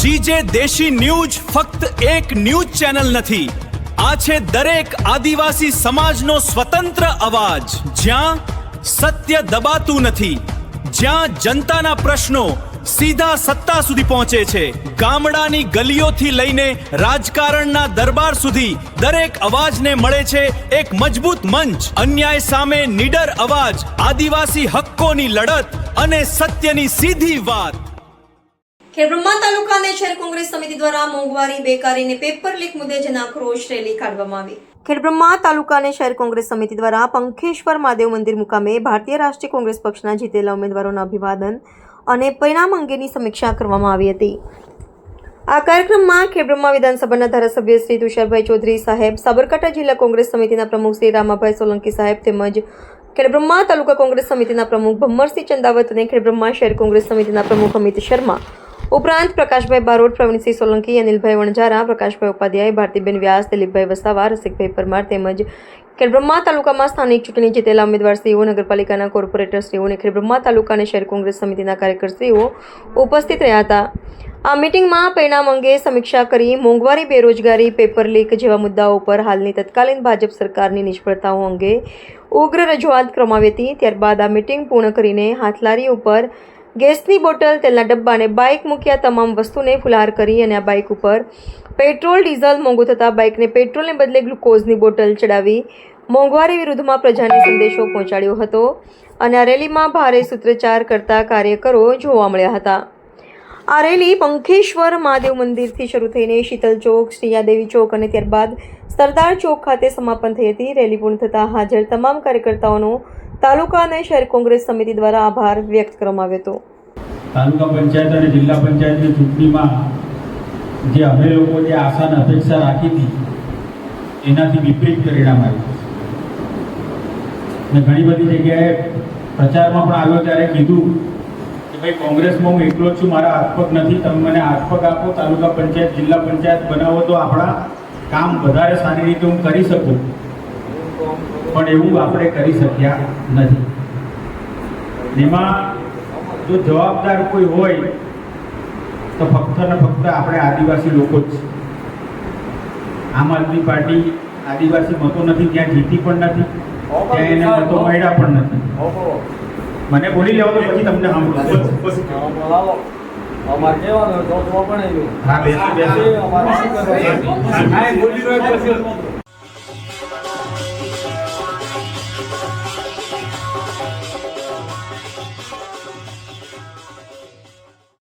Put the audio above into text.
GJ દેશી news ફક્ત એક ન્યૂઝ ચેનલ નથી, આ છે દરેક આદિવાસી સમાજનો સ્વતંત્ર અવાજ, જ્યાં સત્ય દબાતું નથી, જ્યાં જનતાના પ્રશ્નો સીધા સત્તા સુધી પહોંચે છે। ગામડાની ગલીઓથી લઈને રાજકારણના દરબાર સુધી દરેક અવાજને મળે છે એક મજબૂત મંચ। અન્યાય સામે નીડર અવાજ, આદિવાસી હક્કોની લડત અને સત્યની સીધી વાત। ખેડબ્રહ્મા તાલુકા અને શહેર કોંગ્રેસ સમિતિ દ્વારા મોંઘવારી, બેકારી અને પેપર લીક મુદ્દે જનાક્રોશ રેલી કાઢવામાં આવી। ખેડબ્રહ્મા તાલુકા અને શહેર કોંગ્રેસ સમિતિ દ્વારા પંખેશ્વર મહાદેવ મંદિર મુકામે ભારતીય રાષ્ટ્રીય કોંગ્રેસ પક્ષના જીતેલા ઉમેદવારોના અભિવાદન અને પરિણામ અંગેની સમીક્ષા કરવામાં આવી હતી। આ કાર્યક્રમમાં ખેડબ્રહ્મા વિધાનસભાના ધારાસભ્ય શ્રી તુષારભાઈ ચૌધરી સાહેબ, સાબરકાંઠા જિલ્લા કોંગ્રેસ સમિતિના પ્રમુખ શ્રી રામાભાઈ સોલંકી સાહેબ તેમજ ખેડબ્રહ્મા તાલુકા કોંગ્રેસ સમિતિના પ્રમુખ ભમ્મરસિંહ ચંદાવત અને ખેડબ્રહ્મા શહેર કોંગ્રેસ સમિતિના પ્રમુખ અમિત શર્મા ઉપરાંત પ્રકાશભાઈ બારોટ, પ્રવીણસિંહ સોલંકી, અનિલભાઈ વણઝારા, પ્રકાશભાઈ ઉપાધ્યાય, ભારતીબેન વ્યાસ, દિલીપભાઈ વસાવા, રસિકભાઈ પરમાર તેમજ ખેડબ્રહ્મા તાલુકામાં સ્થાનિક ચૂંટણી જીતેલા ઉમેદવારશ્રીઓ, નગરપાલિકાના કોર્પોરેટરશ્રીઓ અને ખેડબ્રહ્મા તાલુકા અને શહેર કોંગ્રેસ સમિતિના કાર્યકરશ્રીઓ ઉપસ્થિત રહ્યા હતા। આ મિટિંગમાં પરિણામ અંગે સમીક્ષા કરી મોંઘવારી, બેરોજગારી, પેપર લીક જેવા મુદ્દાઓ ઉપર હાલની તત્કાલીન ભાજપ સરકારની નિષ્ફળતાઓ અંગે ઉગ્ર રજૂઆત કરવામાં આવી હતી। ત્યારબાદ આ મિટિંગ પૂર્ણ કરીને હાથલારી ઉપર ગેસની બોટલ, તેલના ડબ્બા અને બાઇક મૂક્યા તમામ વસ્તુને ફુલહાર કરી અને આ બાઇક ઉપર પેટ્રોલ, ડીઝલ મોંઘું થતાં બાઇકને પેટ્રોલને બદલે ગ્લુકોઝની બોટલ ચડાવી મોંઘવારી વિરુદ્ધમાં પ્રજાને સંદેશો પહોંચાડ્યો હતો અને આ રેલીમાં ભારે સૂત્રોચ્ચાર કરતા કાર્યકરો જોવા મળ્યા હતા। આ રેલી પંખેશ્વર મહાદેવ મંદિરથી શરૂ થઈને શીતલ ચોક, શ્રીયાદેવી ચોક અને ત્યારબાદ સરદાર ચોક ખાતે સમાપન થઈ હતી। રેલી પૂર્ણ થતાં હાજર તમામ કાર્યકર્તાઓનો તાલુકા અને શહેર કોંગ્રેસ સમિતિ દ્વારા આભાર વ્યક્ત કરવામાં આવ્યો હતો। તાલુકા પંચાયત અને જિલ્લા પંચાયતની ચૂંટણીમાં જે અમે લોકો જે આશા અને અપેક્ષા રાખી હતી એનાથી વિપરીત પરિણામ આવ્યું અને ઘણી બધી જગ્યાએ પ્રચારમાં પણ આવ્યો ત્યારે કીધું કે ભાઈ કોંગ્રેસમાં હું એકલો જ છું, મારા હાથ પગ નથી, તમે મને હાથ પગ આપો, તાલુકા પંચાયત, જિલ્લા પંચાયત બનાવો તો આપણા કામ વધારે સારી રીતે હું કરી શકું, પણ એવું આપણે કરી શક્યા નથી। એમાં જો જવાબદાર કોઈ હોય તો ફક્ત ને ફક્ત આપણે આદિવાસી લોકો જ। આમ આદમી પાર્ટી આદિવાસી મતો નથી, ત્યાં જીતી પણ નથી, ત્યાં એને મતો મળ્યા પણ નથી। મને બોલી લેવો તો પછી તમને હા, બેસી